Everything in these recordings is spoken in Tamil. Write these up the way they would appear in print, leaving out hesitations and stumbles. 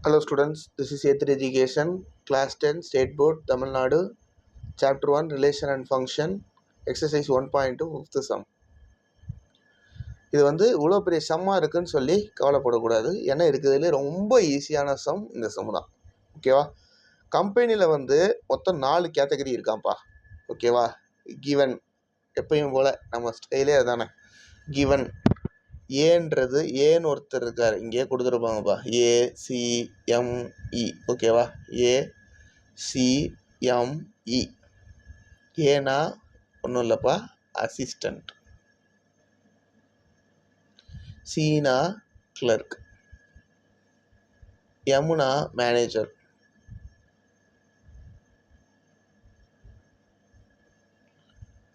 Hello students, this is A3 Education, Class 10, State Board, Tamil Nadu, Chapter 1, Relation and Function, Exercise 1.2, 5th sum. இது இவ்வளோ பெரிய சம்மாக இருக்குன்னு சொல்லி கவலைப்படக்கூடாது. ஏன்னா இருக்கிறதுலே ரொம்ப ஈஸியான சம் இந்த சம் தான். ஓகேவா? கம்பெனியில் மொத்தம் 4 கேட்டகரி இருக்கான்ப்பா. ஓகேவா? கிவன், எப்பயும் போல் நம்ம ஸ்டைலே அதானே. கிவன் ஏன்றது ஏன்னு ஒருத்தர் இருக்கார், இங்கே கொடுத்துருப்பாங்கப்பா. ACME. ஓகேவா? ACME. ஏனா ஒன்றும் இல்லைப்பா, அசிஸ்டண்ட். சீனா கிளர்க். எம்னா மேனேஜர்.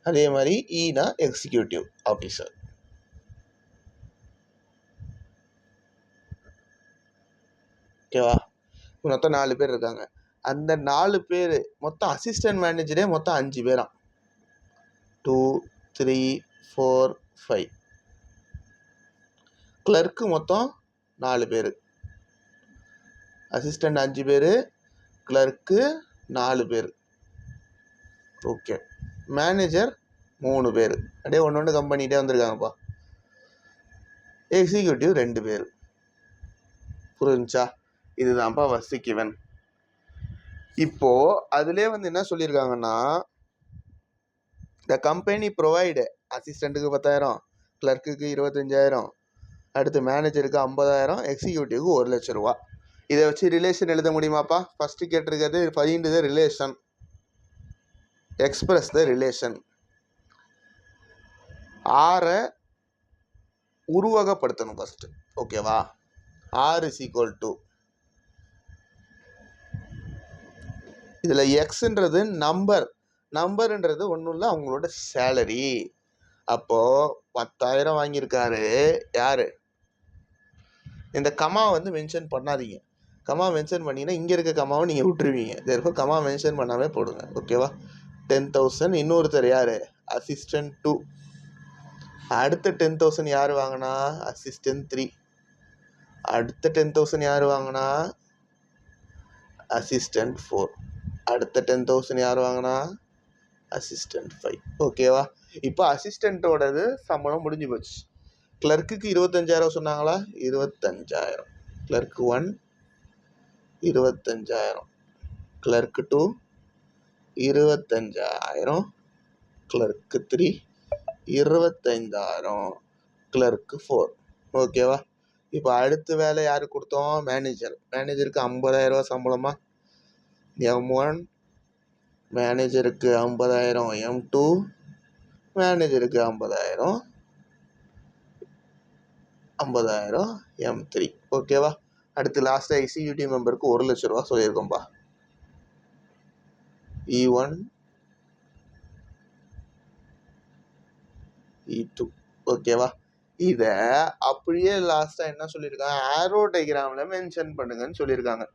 அதே மாதிரி ஈனா எக்ஸிக்யூட்டிவ் ஆஃபீஸர். ஓகேவா? மொத்தம் 4 பேர் இருக்காங்க. அந்த 4 பேர் மொத்தம் அசிஸ்டன்ட் மேனேஜரே மொத்தம் 5 பேராம். 2, 3, 4, 5. கிளர்க்கு மொத்தம் 4 பேர். அசிஸ்டண்ட் 5 பேர், கிளர்க்கு 4 பேர். ஓகே. மேனேஜர் 3 பேர். அப்படியே ஒன்று கம்பெனிகிட்டே வந்திருக்காங்கப்பா. எக்ஸிக்யூட்டிவ் 2 பேர். புரிஞ்சுச்சா? இதுதான்ப்பா ஃபர்ஸ்ட் கிவன். இப்போ அதுலேயே என்ன சொல்லியிருக்காங்கன்னா, த கம்பெனி ப்ரொவைடு அசிஸ்டண்ட்டுக்கு 10,000, கிளர்க்குக்கு 25,000, அடுத்து மேனேஜருக்கு 50,000, எக்ஸிக்யூட்டிவ்க்கு 1,00,000 ரூபா. இதை வச்சு ரிலேஷன் எழுத முடியுமாப்பா? ஃபர்ஸ்ட் கேட்டிருக்கிறது find the relation, express the relation. ஆரை உருவகப்படுத்தணும் ஃபர்ஸ்ட். ஓகேவா? R is equal to, இதில் எக்ஸ்ன்றது நம்பர்ன்றது ஒன்றும் இல்லை, அவங்களோட சேலரி. அப்போது 10,000 வாங்கியிருக்காரு யார்? இந்த கமா மென்ஷன் பண்ணாதீங்க. கமா மென்ஷன் பண்ணிங்கன்னா இங்கே இருக்க கமாவை நீங்கள் விட்டுருவீங்க. இதற்கு கமா மென்ஷன் பண்ணாமே போடுங்க. ஓகேவா? 10,000. இன்னொருத்தர் யார்? அசிஸ்டன்ட் 2. அடுத்த 10,000 யார் வாங்கினா? அசிஸ்டன்ட் 3. அடுத்த 10,000 யார் வாங்கினா? அசிஸ்டன்ட் 4. அடுத்த 10,000 யார் வாங்கினா? அசிஸ்டன்ட் 5. ஓகேவா? இப்போ அசிஸ்டண்ட்டோடது சம்பளம் முடிஞ்சு போச்சு. கிளர்க்குக்கு 25,000 சொன்னாங்களா? 25,000. Clerk 1 25,000, clerk 2 25,000, clerk 3 25,000, clerk 4. ஓகேவா? இப்போ அடுத்த வேலை யாருக்கு கொடுத்தோம்? மேனேஜருக்கு 50,000 சம்பளமா? M1 மேனேஜருக்கு 50,000, M2 மேனேஜருக்கு 50,000, M3. ஓகேவா? அடுத்து லாஸ்ட்டாக எக்ஸிக்யூட்டிவ் மெம்பருக்கு 1,00,000 ரூபா சொல்லியிருக்கோம்பா. E1 E2. ஓகேவா? இதை அப்படியே லாஸ்ட்டாக என்ன சொல்லியிருக்காங்க? ஆரோ டைகிராமில் மென்ஷன் பண்ணுங்கன்னு சொல்லியிருக்காங்க.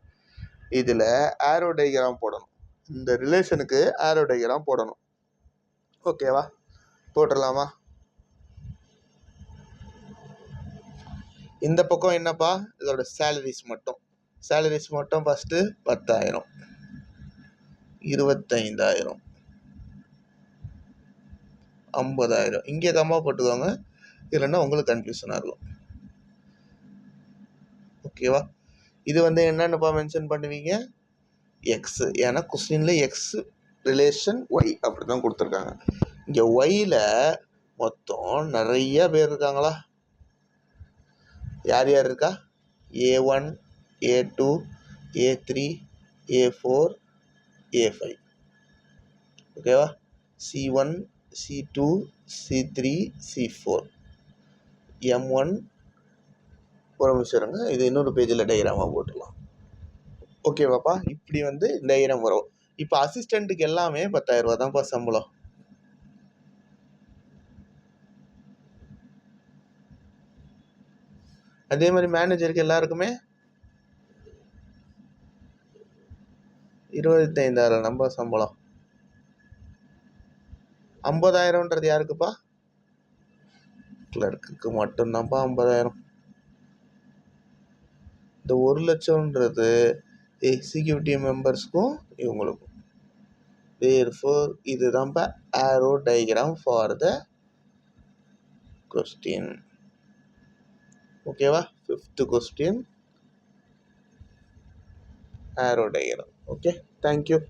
இதில் ஆரோ டைகிராம் போடணும். இந்த ரிலேஷனுக்கு ஆரோ டைகிராம் போடணும். ஓகேவா? போட்டுடலாமா? இந்த பக்கம் என்னப்பா? இதோட சேலரிஸ் மட்டும் ஃபஸ்ட்டு 10,000, 25,000, 50,000. இங்கே கம்மா போட்டுக்கோங்க, இல்லைன்னா உங்களுக்கு கன்ஃபியூஷனாக இருக்கும். ஓகேவா? இது என்னென்னப்பா மென்ஷன் பண்ணுவீங்க? எக்ஸ். ஏன்னா கொஸ்டினில் எக்ஸ் ரிலேஷன் ஒய் அப்படி தான் கொடுத்துருக்காங்க. இங்கே ஒய்யில் மொத்தம் நிறைய பேர் இருக்காங்களா? யார் யார் இருக்கா? A1, A2, A3, A4, A5. ஓகேவா? C1, C2, C3, C4, M1. ஒரு நிமிஷம் இருங்க, இது இன்னொரு பேஜில் டயக்ராமாக போட்டுடலாம். ஓகேவாப்பா? இப்படி டயக்ராம் வரும். இப்போ அசிஸ்டண்ட்டுக்கு எல்லாமே 10,000 ரூபா தான்ப்பா சம்பளம். அதே மாதிரி மேனேஜருக்கு எல்லாருக்குமே 25,000 நம்ம சம்பளம். 50,000ன்றது யாருக்குப்பா? கிளர்க்குக்கு மட்டும்தான்ப்பா 50,000. இந்த 1,00,000ன்றது எக்ஸிக்யூட்டிவ் மெம்பர்ஸ்க்கும் இவங்களுக்கும். தேர்ஃபோர் இதுதான்ப்பா arrow diagram for the question. ஓகேவா? 5th question arrow diagram. Okay, thank you.